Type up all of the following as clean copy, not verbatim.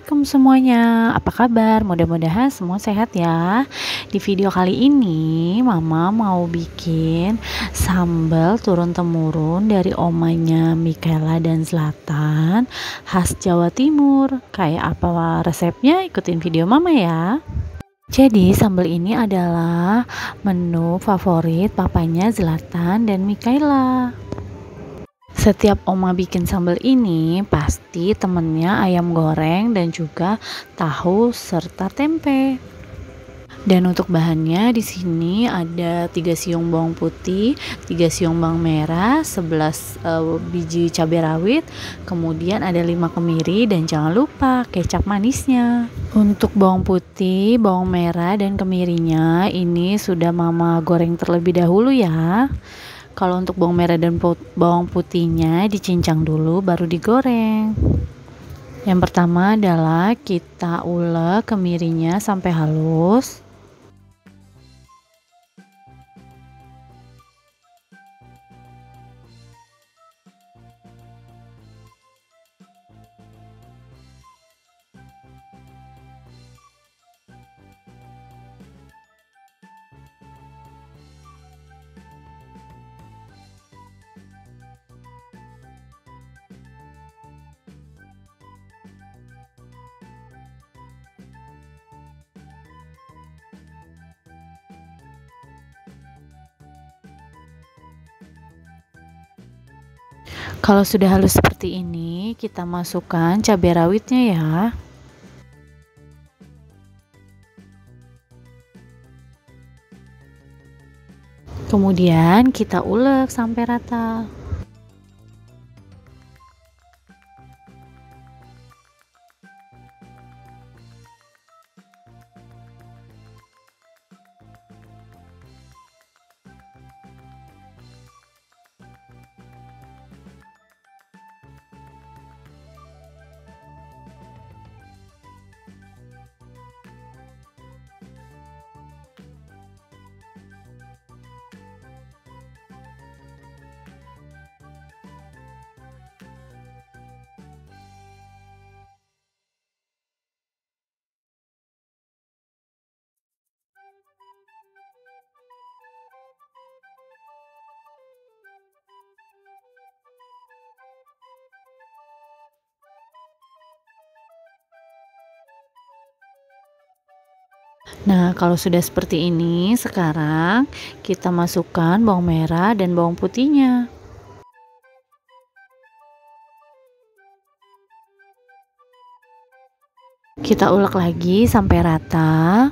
Assalamualaikum semuanya, apa kabar? Mudah-mudahan semua sehat ya. Di video kali ini Mama mau bikin sambal turun-temurun dari omanya Mikaela dan Zlatan, khas Jawa Timur. Kayak apa resepnya? Ikutin video Mama ya. Jadi sambal ini adalah menu favorit papanya Zlatan dan Mikaela. Setiap oma bikin sambal ini pasti temennya ayam goreng dan juga tahu serta tempe. Dan untuk bahannya di sini ada 3 siung bawang putih, 3 siung bawang merah, 11 biji cabai rawit, kemudian ada 5 kemiri dan jangan lupa kecap manisnya. Untuk bawang putih, bawang merah dan kemirinya ini sudah Mama goreng terlebih dahulu ya. Kalau untuk bawang merah dan bawang putihnya dicincang dulu baru digoreng. Yang pertama adalah kita ulek kemirinya sampai halus. Kalau sudah halus seperti ini, kita masukkan cabai rawitnya ya. Kemudian kita ulek sampai rata. Nah, kalau sudah seperti ini, sekarang kita masukkan bawang merah dan bawang putihnya. Kita ulek lagi sampai rata.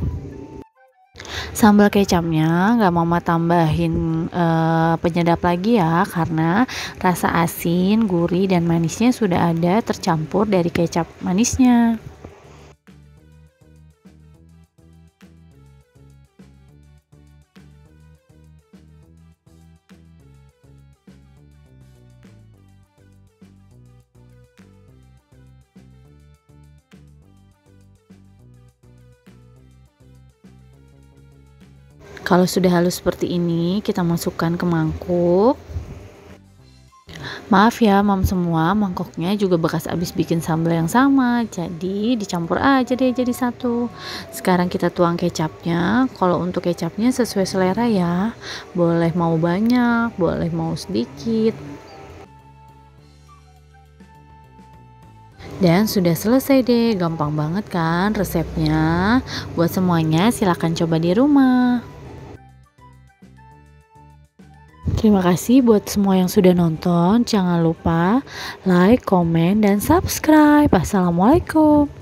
Sambal kecapnya nggak Mama tambahin penyedap lagi ya, karena rasa asin, gurih, dan manisnya sudah ada tercampur dari kecap manisnya. Kalau sudah halus seperti ini, kita masukkan ke mangkuk. Maaf ya mam semua, mangkoknya juga bekas habis bikin sambal yang sama, jadi dicampur aja deh jadi satu. Sekarang kita tuang kecapnya. Kalau untuk kecapnya sesuai selera ya, boleh mau banyak, boleh mau sedikit. Dan sudah selesai deh, gampang banget kan resepnya. Buat semuanya silahkan coba di rumah. Terima kasih buat semua yang sudah nonton. Jangan lupa like, komen, dan subscribe. Assalamualaikum.